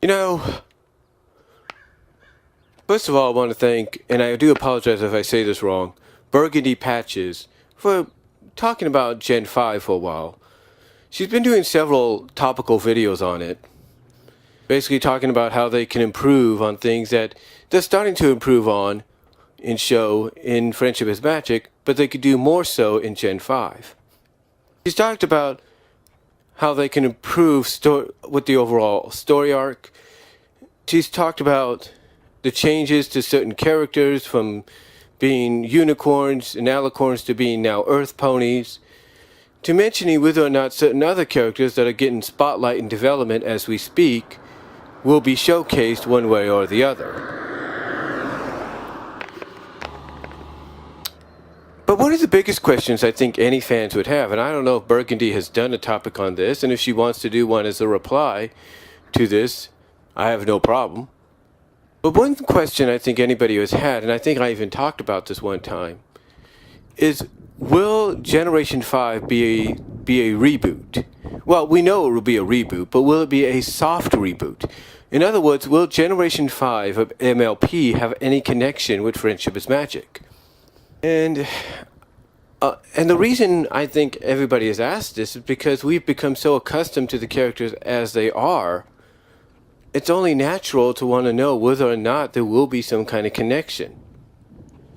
You know, first of all, I want to thank, and I do apologize if I say this wrong, Burgundy Patches for talking about Gen 5 for a while. She's been doing several topical videos on it, basically talking about how they can improve on things that they're starting to improve on in Friendship is Magic, but they could do more so in Gen 5. She's talked about how they can improve with the overall story arc. She's talked about the changes to certain characters from being unicorns and alicorns to being now earth ponies, to mentioning whether or not certain other characters that are getting spotlight and development as we speak will be showcased one way or the other. But one of the biggest questions I think any fans would have, and I don't know if Burgundy has done a topic on this, and if she wants to do one as a reply to this, I have no problem. But one question I think anybody has had, and I think I even talked about this one time, is will Generation 5 be a reboot? Well, we know it will be a reboot, but will it be a soft reboot? In other words, will Generation 5 of MLP have any connection with Friendship is Magic? And the reason I think everybody has asked this is because we've become so accustomed to the characters as they are. It's only natural to want to know whether or not there will be some kind of connection.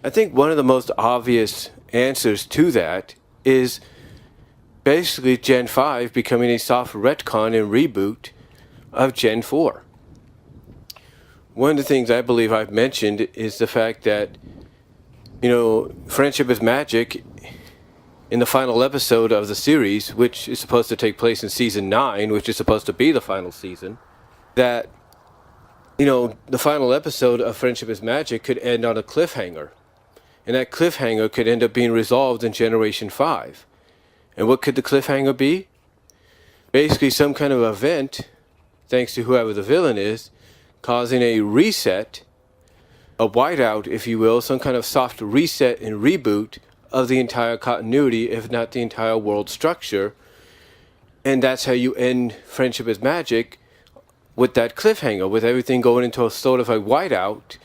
I think one of the most obvious answers to that is basically Gen 5 becoming a soft retcon and reboot of Gen 4. One of the things I believe I've mentioned is the fact that, Friendship is Magic, in the final episode of the series, which is supposed to take place in Season 9, which is supposed to be the final season, that, the final episode of Friendship is Magic could end on a cliffhanger. And that cliffhanger could end up being resolved in Generation 5. And what could the cliffhanger be? Basically some kind of event, thanks to whoever the villain is, causing a reset, a whiteout, if you will, some kind of soft reset and reboot of the entire continuity, if not the entire world structure. And that's how you end Friendship is Magic, with that cliffhanger, with everything going into a sort of a whiteout.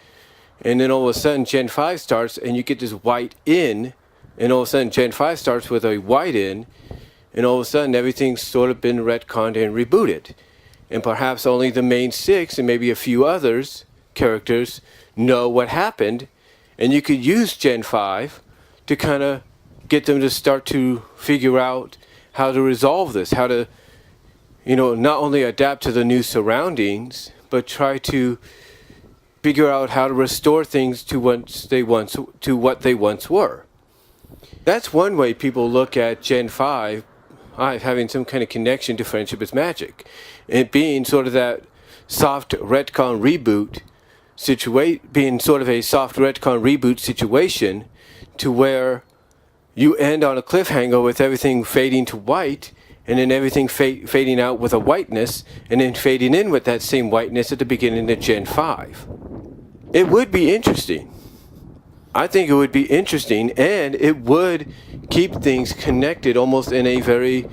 And then all of a sudden Gen 5 starts and you get this white in, and all of a sudden Gen 5 starts with a white in, and all of a sudden everything's sort of been retconned and rebooted. And perhaps only the main 6 and maybe a few others characters know what happened, and you could use Gen 5 to kind of get them to start to figure out how to resolve this, how to, not only adapt to the new surroundings, but try to figure out how to restore things to what they once were. That's one way people look at Gen 5 having some kind of connection to Friendship is Magic, and being sort of that soft retcon reboot being sort of a soft retcon reboot situation, to where you end on a cliffhanger with everything fading to white, and then everything fading out with a whiteness, and then fading in with that same whiteness at the beginning of Gen 5. It would be interesting. I think it would be interesting, and it would keep things connected almost basically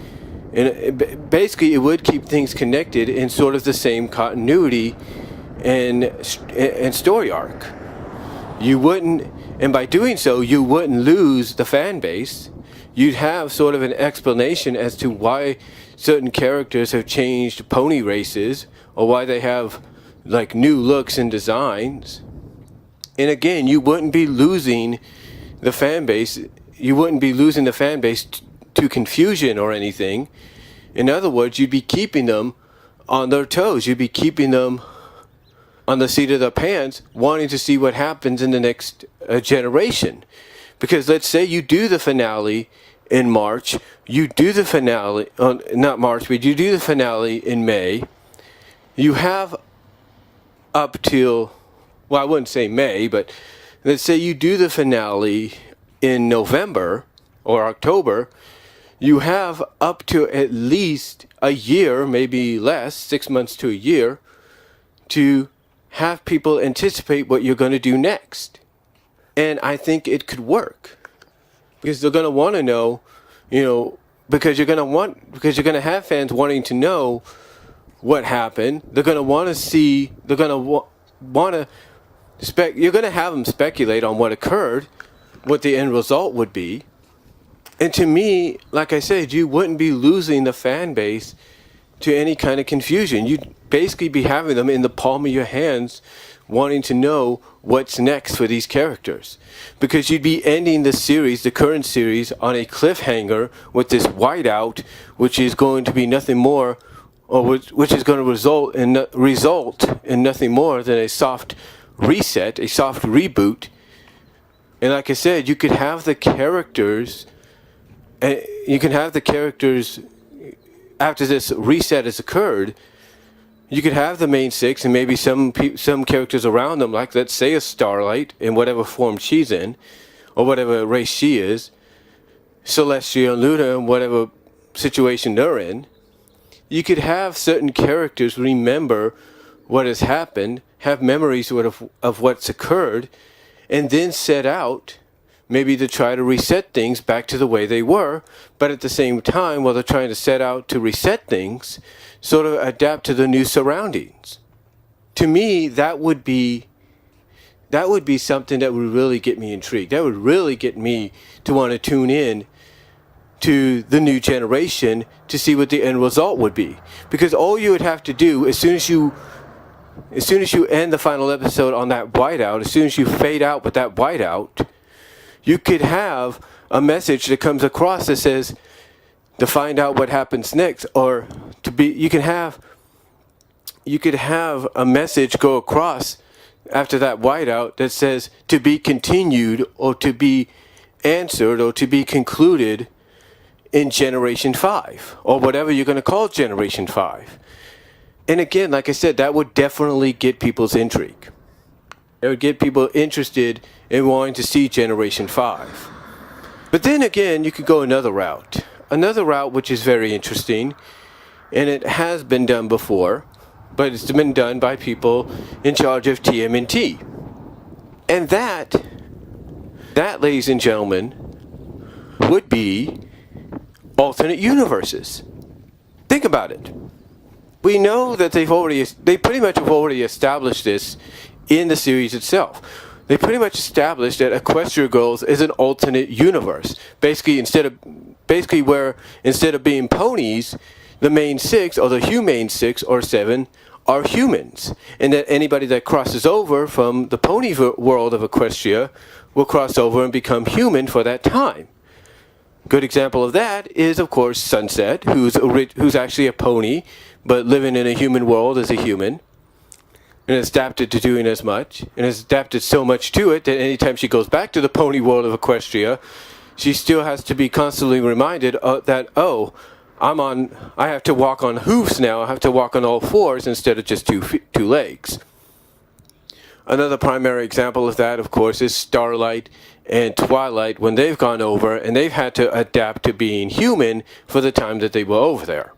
it would keep things connected in sort of the same continuity and story arc. And by doing so, you wouldn't lose the fan base. You'd have sort of an explanation as to why certain characters have changed pony races, or why they have like new looks and designs. And again, you wouldn't be losing the fan base. You wouldn't be losing the fan base to confusion or anything. In other words, you'd be keeping them on their toes. You'd be keeping them on the seat of their pants, wanting to see what happens in the next generation. Because let's say you do the finale in March, you do the finale, not March, but you do the finale in May. You have up till, well, I wouldn't say May, but let's say you do the finale in November or October. You have up to at least a year, maybe less, 6 months to a year, to have people anticipate what you're going to do next. And I think it could work, because they're going to want to know, because you're going to have fans wanting to know what happened. They're going to want to see, they're going to want to, you're going to have them speculate on what occurred, what the end result would be. And to me, like I said, you wouldn't be losing the fan base to any kind of confusion. You'd basically be having them in the palm of your hands, wanting to know what's next for these characters. Because you'd be ending the series, the current series, on a cliffhanger with this whiteout, which is going to be nothing more, or which is going to result in nothing more than a soft reset, a soft reboot. And like I said, you could have the characters, after this reset has occurred. You could have the main six and maybe some characters around them, like let's say a Starlight in whatever form she's in, or whatever race she is, Celestia and Luna in whatever situation they're in. You could have certain characters remember what has happened, have memories of what's occurred, and then set out maybe to try to reset things back to the way they were, but at the same time, while they're trying to set out to reset things, sort of adapt to the new surroundings. To me, that would be something that would really get me intrigued. That would really get me to want to tune in to the new generation to see what the end result would be. Because all you would have to do, as soon as you end the final episode on that whiteout, as soon as you fade out with that whiteout, you could have a message that comes across that says to find out what happens next, or you could have a message go across after that whiteout that says to be continued, or to be answered, or to be concluded in Generation 5, or whatever you're going to call Generation 5. And again, like I said, that would definitely get people's intrigue. It would get people interested in wanting to see Generation 5. But then again, you could go another route. Another route which is very interesting, and it has been done before, but it's been done by people in charge of TMNT. And that, ladies and gentlemen, would be alternate universes. Think about it. We know that they pretty much have already established this in the series itself. They pretty much established that Equestria Girls is an alternate universe. Basically, instead of being ponies, the main six, or the humane 6 or 7, are humans. And that anybody that crosses over from the pony world of Equestria will cross over and become human for that time. Good example of that is, of course, Sunset, who's actually a pony, but living in a human world as a human, and is adapted to doing as much, and has adapted so much to it that anytime she goes back to the pony world of Equestria, she still has to be constantly reminded that, I have to walk on hoofs now. I have to walk on all fours instead of just two legs. Another primary example of that, of course, is Starlight and Twilight, when they've gone over and they've had to adapt to being human for the time that they were over there.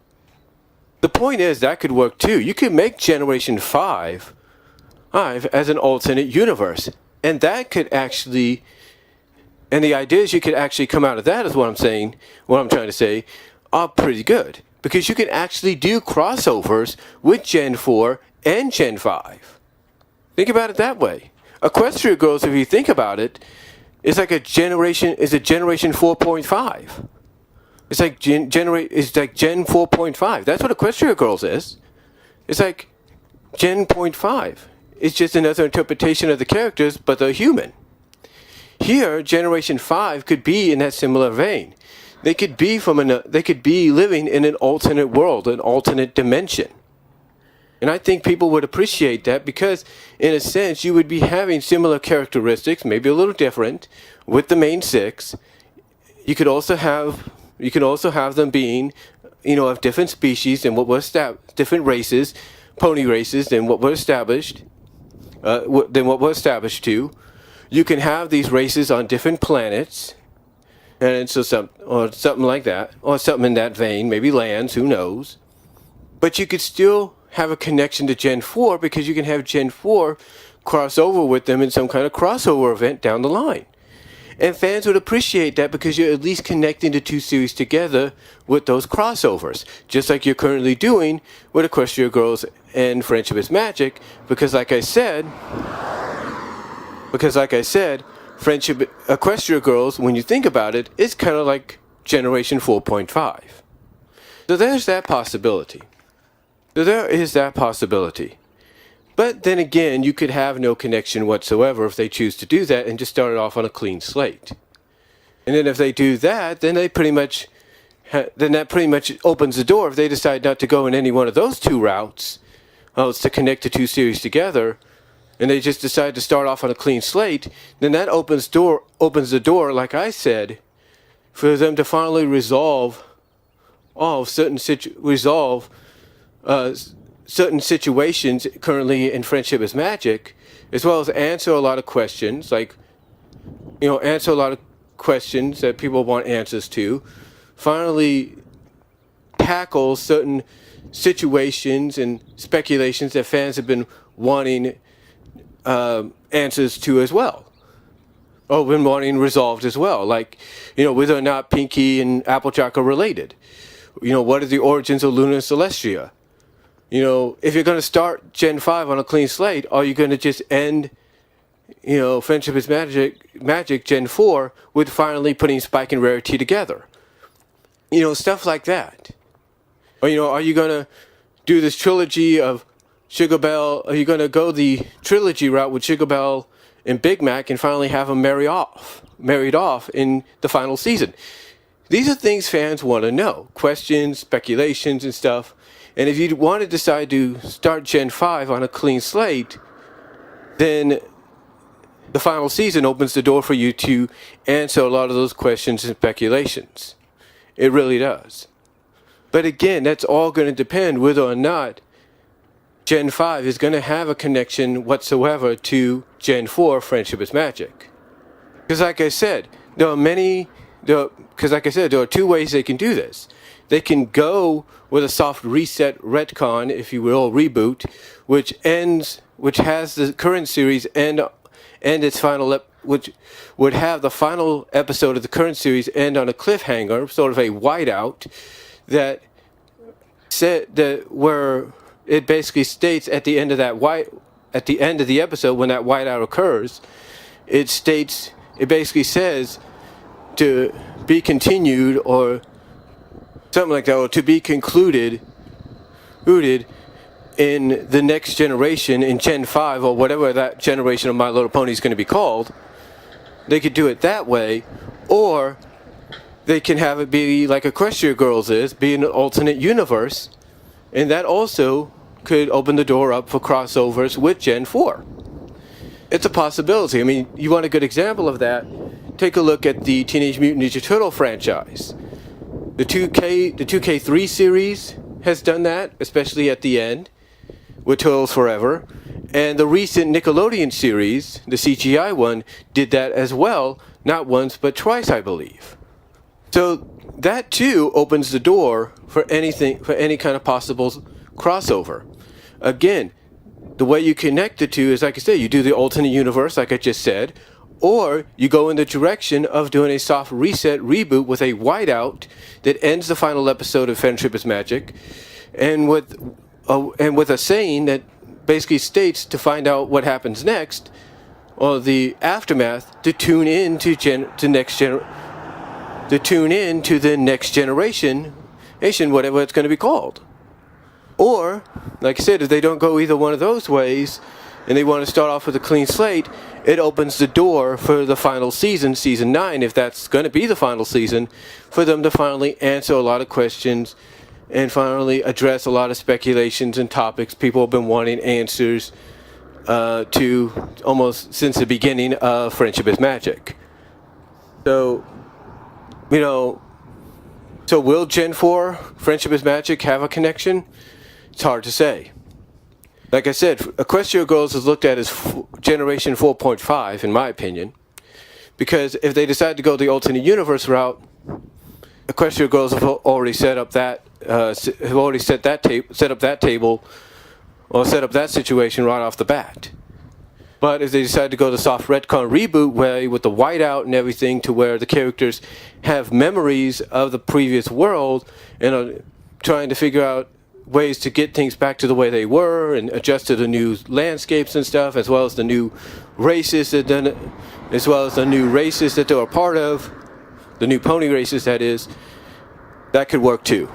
The point is, that could work too. You could make Generation 5 as an alternate universe, and that could actually, and the ideas you could actually come out of that is what I'm trying to say, are pretty good. Because you can actually do crossovers with Gen 4 and Gen 5. Think about it that way. Equestria Girls, if you think about it, is like a generation 4.5. It's like Gen 4.5. That's what Equestria Girls is. It's like Gen 0.5. It's just another interpretation of the characters, but they're human. Here, Generation 5 could be in that similar vein. They could be living in an alternate world, an alternate dimension. And I think people would appreciate that because, in a sense, you would be having similar characteristics, maybe a little different, with the main six. You could also have them being, of different species than what was different races, pony races than what were established, to. You can have these races on different planets, and so something like that, or something in that vein, maybe lands, who knows. But you could still have a connection to Gen 4 because you can have Gen 4 cross over with them in some kind of crossover event down the line. And fans would appreciate that because you're at least connecting the two series together with those crossovers, just like you're currently doing with Equestria Girls and Friendship is Magic. Because like I said, Equestria Girls, when you think about it, is kind of like Generation 4.5. So there's that possibility. There is that possibility. But then again, you could have no connection whatsoever if they choose to do that and just start it off on a clean slate. And then if they do that, then that pretty much opens the door. If they decide not to go in any one of those two routes, it's to connect the two series together, and they just decide to start off on a clean slate, then that opens the door, like I said, for them to finally resolve certain situations currently in Friendship is Magic, as well as answer a lot of questions, answer a lot of questions that people want answers to, finally tackle certain situations and speculations that fans have been wanting answers to as well, or been wanting resolved as well, like, whether or not Pinky and Applejack are related. What are the origins of Luna and Celestia? If you're going to start Gen 5 on a clean slate, are you going to just end, Friendship is Magic Gen 4 with finally putting Spike and Rarity together? Stuff like that. Or, are you going to do this trilogy of Sugar Bell? Are you going to go the trilogy route with Sugar Bell and Big Mac and finally have them married off in the final season? These are things fans want to know. Questions, speculations, and stuff. And if you want to decide to start Gen 5 on a clean slate, then the final season opens the door for you to answer a lot of those questions and speculations. It really does. But again, that's all going to depend whether or not Gen 5 is going to have a connection whatsoever to Gen 4 Friendship is Magic. Because like I said, there are two ways they can do this. They can go with a soft reset retcon, if you will, reboot, which has the current series end its final, which would have the final episode of the current series end on a cliffhanger, sort of a whiteout, where it basically states at the end of the episode, when that whiteout occurs, it basically says to be continued or something like that, or to be concluded in the next generation, in Gen 5, or whatever that generation of My Little Pony is going to be called. They could do it that way, or they can have it be like Equestria Girls be an alternate universe, and that also could open the door up for crossovers with Gen 4. It's a possibility. I mean, you want a good example of that? Take a look at the Teenage Mutant Ninja Turtle franchise. The 2K3 series has done that, especially at the end, with Turtles Forever. And the recent Nickelodeon series, the CGI one, did that as well, not once but twice, I believe. So that too opens the door for any kind of possible crossover. Again, the way you connect the two is, like I said, you do the alternate universe, like I just said, or you go in the direction of doing a soft reset reboot with a whiteout that ends the final episode of Friendship is Magic, and with a saying that basically states to find out what happens next, or the aftermath, to tune in to the next generation, whatever it's going to be called. Or, like I said, if they don't go either one of those ways, and they want to start off with a clean slate, it opens the door for the final season, Season 9, if that's going to be the final season, for them to finally answer a lot of questions and finally address a lot of speculations and topics people have been wanting answers to almost since the beginning of Friendship is Magic. So, so will Gen 4 Friendship is Magic have a connection? It's hard to say. Like I said, Equestria Girls is looked at as Generation 4.5, in my opinion, because if they decide to go the alternate universe route, Equestria Girls have already set up that situation right off the bat. But if they decide to go the soft retcon reboot way with the whiteout and everything, to where the characters have memories of the previous world and are trying to figure out ways to get things back to the way they were and adjust to the new landscapes and stuff, as well as the new races that they are part of, the new pony races, that is, that could work too.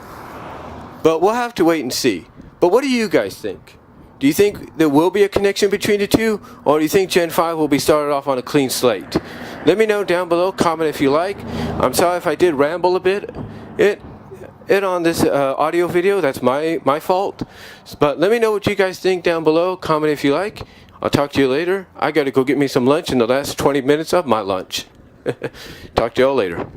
But we'll have to wait and see. But what do you guys think? Do you think there will be a connection between the two, or do you think Gen 5 will be started off on a clean slate? Let me know down below. Comment if you like. I'm sorry if I did ramble a bit. It on this audio video. That's my fault. But let me know what you guys think down below. Comment if you like. I'll talk to you later. I gotta go get me some lunch in the last 20 minutes of my lunch. Talk to y'all later.